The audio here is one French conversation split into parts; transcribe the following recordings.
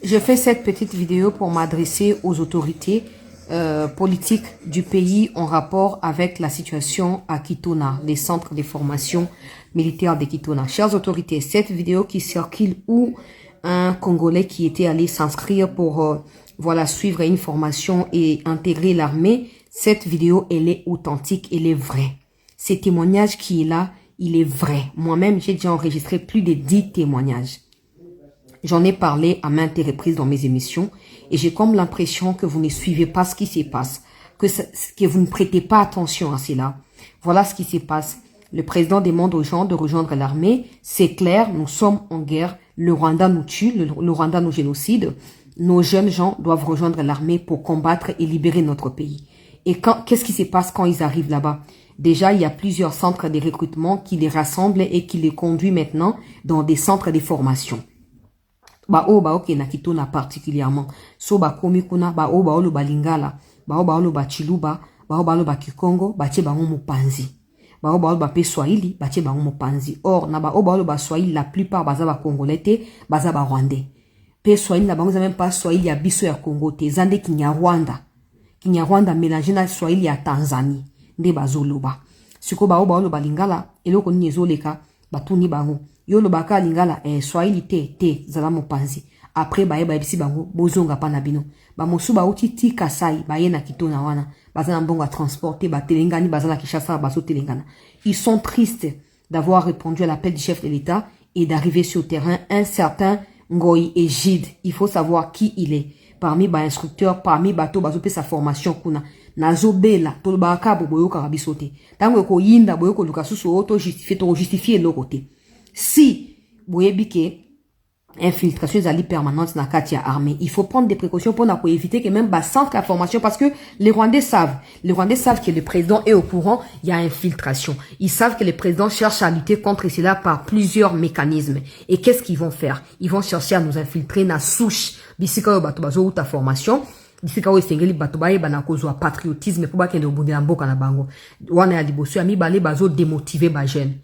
Je fais cette petite vidéo pour m'adresser aux autorités politiques du pays en rapport avec la situation à Kitona, les centres de formation militaire de Kitona. Chères autorités, cette vidéo qui circule où un Congolais qui était allé s'inscrire pour voilà, suivre une formation et intégrer l'armée, cette vidéo, elle est authentique, elle est vraie. Ce témoignage qui est là, il est vrai. Moi-même, j'ai déjà enregistré plus de 10 témoignages. J'en ai parlé à maintes reprises dans mes émissions et j'ai comme l'impression que vous ne suivez pas ce qui se passe, que vous ne prêtez pas attention à cela. Voilà ce qui se passe. Le président demande aux gens de rejoindre l'armée. C'est clair, nous sommes en guerre. Le Rwanda nous tue, le Rwanda nous génocide. Nos jeunes gens doivent rejoindre l'armée pour combattre et libérer notre pays. Et qu'est-ce qui se passe quand ils arrivent là-bas? Déjà, il y a plusieurs centres de recrutement qui les rassemblent et qui les conduisent maintenant dans des centres de formation. Ok na Kitona particulièrement. So komi kuna lo balingala, lo bachiluba, lo kikongo, bache bango mopanzi. Lo pe swahili, bache bango mopanzi. Or na lo swahili la plupart baza congolais te, baza rwandais. Pe swahili na bango za même pas swahili ya biso ya Congo te, zande Kinyarwanda. Kinyarwanda mélangé na swahili ya Tanzanie. Nde bazoloba. Siko lo balingala, eloko nini ezoleka, batuni bango. Yo lo baka lingala swahili te zala mopanzi. Après bisi bango bozonga pa na bino. Mosu uti ti Kasai baye na Kitona wana. Baza na mbongo à transporter telengani baza na Kinshasa bazo telengana. Ils sont tristes d'avoir répondu à l'appel du chef de l'État et d'arriver sur le terrain un certain Ngoï Égide. Il faut savoir qui il est. Parmi instructeurs, parmi bateau bazo pe sa formation kuna. Nazo bela to baka boyo karabisote. Tango ko yinda boyo ko lukasusu auto justifier lo côté. Si vous avez infiltration permanente dans la armée, il faut prendre des précautions pour éviter que même centre la formation, parce que les Rwandais savent que le président est au courant, il y a infiltration. Ils savent que le président cherche à lutter contre cela par plusieurs mécanismes. Et qu'est-ce qu'ils vont faire? Ils vont chercher à nous infiltrer dans la souche. Bisika bato bazo ta formation. Bisika o esengeli bato baye bana kozwa patriotisme pour bakende obundela mboka na bango. Wana ya liboso ya mibale bazo démotiver ba jeune.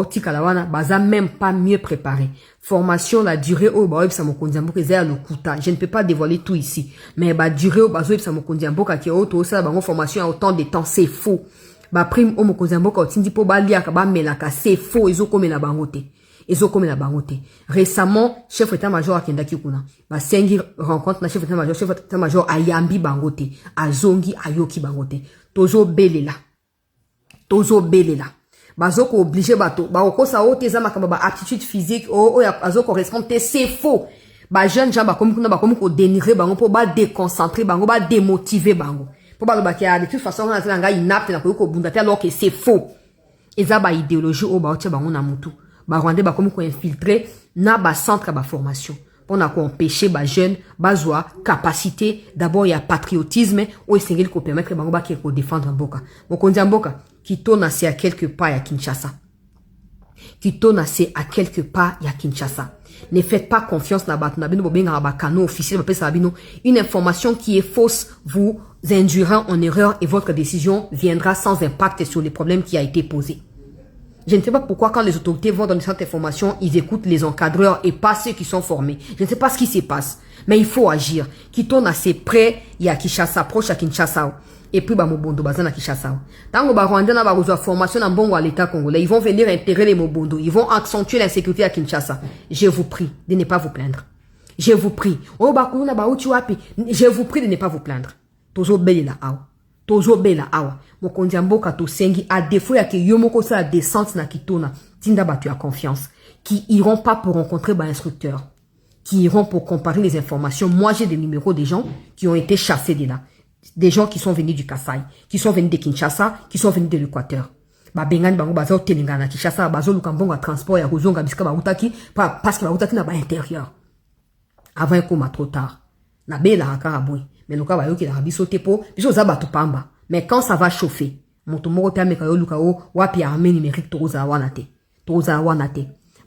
Tika la wana baza même pas mieux préparé. Formation la durée au sa mokonzi mboka ezaya lokuta. Je ne peux pas dévoiler tout ici, mais durée au bazo sa mokonzi mboka ki auto ça bango formation à autant de temps, c'est faux. Prime au mokonzi mboka otindi po liaka melaka, c'est faux, ezokomela bango te. Récemment, chef d'état-major akendaki kuna. Sengi rencontre na chef d'état-major ayambi bangote, azongi ayoki bangote. Tozo belela. Bazoko obligé bato. Oko sa ote za makamba aptitude physique azo correspond te, c'est faux. Jeune gens komi kuna komi ko dénigrer bango po déconcentrer bango démotiver bango. Po lobakia de toute façon on a nga inapte na ko bunda te alors que c'est faux. Eza idéologie o tia bango na mutu. Rwandais comme ko infiltrer na centre formation pour empêcher jeunes bazwa capacité. D'abord il y a patriotisme ou essengeli ko permettre bango ko défendre mboka. Mokonzi mboka Kitona c'est à quelque part à Kinshasa. Kitona c'est à quelque part à Kinshasa. Ne faites pas confiance na batu na bino bobenga ba canaux officiels ba pesa bino. Une information qui est fausse vous induira en erreur et votre décision viendra sans impact sur les problèmes qui a été posé. Je ne sais pas pourquoi quand les autorités vont dans cette information, ils écoutent les encadreurs et pas ceux qui sont formés. Je ne sais pas ce qui se passe. Mais il faut agir. Kitona assez près, il y a Kinshasa, proche à Kinshasa. Et puis, Mobondo, bazana Kinshasa. Tango Rwanda na barozo formation en bongo à l'état congolais. Ils vont venir intégrer les Mobondo. Ils vont accentuer l'insécurité à Kinshasa. Je vous prie de ne pas vous plaindre. Je vous prie. Je vous prie de ne pas vous plaindre. Tozo belela awa. Tozo bela awa. Mokonzi mboka to sengi à défaut ya ke yomoko sa la descente na Kitona. Tinda batu à confiance. Qui iront pas pour rencontrer instructeur. Qui iront pour comparer les informations. Moi j'ai des numéros des gens qui ont été chassés de là. Des gens qui sont venus du Kasai. Qui sont venus de Kinshasa. Qui sont venus de l'Équateur. Bengani bango bazo telengana Kinshasa. Bazo lukambongo à transport ya kozonga biska bautaki. Parce que bautaki na intérieur. Avant un trop tard. Na bela hakaraboui. Mais le cas va yoki la rabiso tepo, biso zabatu pamba. Mais quand ça va chauffer, motomoko te ameka yo lukao wapi armée numérique toza wanate.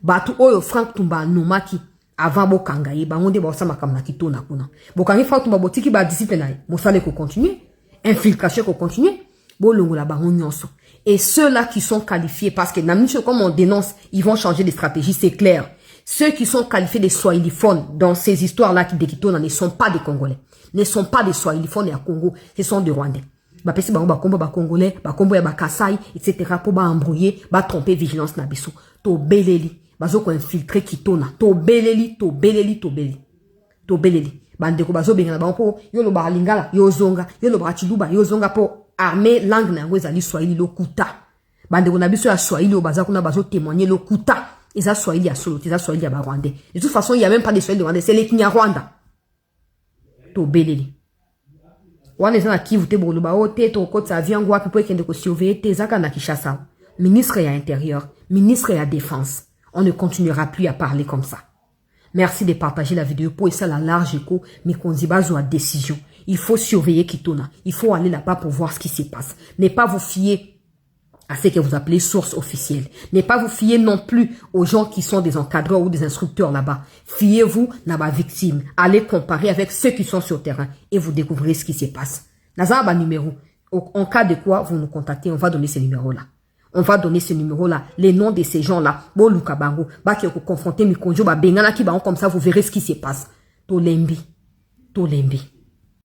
Batu oyo Frank Tumba nomaki avant bo kangaye bangonde ba osama kamna Kitona kuna. Bokangi Frank Tumba botiki ba discipline na mosale ko continuer, infiltration ko continuer, bo longola bango nyonso. Et ceux-là qui sont qualifiés parce que comme on dénonce, ils vont changer de stratégie, c'est clair. Ceux qui sont qualifiés des swahiliphones dans ces histoires-là de Kitona ne sont pas des Congolais. Ne sont pas des swahiliphones à Congo. Ce sont des Rwandais. Bapesi bango bakombo ba Congolais, bakombo ya bakasai, etc. pour ba embrouiller, ba tromper vigilance na biso. To beleli. Bazo ko infiltrer Kitona. To beleli. Bandeko bazo benga na bango yo lo ba lingala, yo zonga, yo lo ba chiluba, yo zonga po armée langue na ngo ezali swahili lokuta. Bandeko na biso ya swahili o baza kuna bazo témoigner lokuta. Eza swahili ya solo, eza swahili ya ba Rwandais. De toute façon, il y a même pas de swahili rwandais, c'est les Kinyarwanda. To beleli. Wana eza na Kivu te boloba o te to kota avion ngwa po ekende ko surveiller te zaka na Kinshasa. Ministre ya intérieur, ministre ya défense. On ne continuera plus à parler comme ça. Merci de partager la vidéo pour ça la large écho, mais qu'on y base à décision. Il faut surveiller Kitona. Il faut aller là-bas pour voir ce qui se passe. Ne pas vous fier à ce que vous appelez source officielle. Ne pas vous fier non plus aux gens qui sont des encadreurs ou des instructeurs là-bas. Fiez-vous à ma victime. Allez comparer avec ceux qui sont sur le terrain et vous découvrez ce qui se passe. Nazaba numéro. En cas de quoi, vous nous contactez. On va donner ces numéros-là. On va donner ce numéro-là, les noms de ces gens-là. Bon, Luka Bango, qui confronté Mikonjo, Bengana qui comme ça, vous verrez ce qui se passe. Tolembi.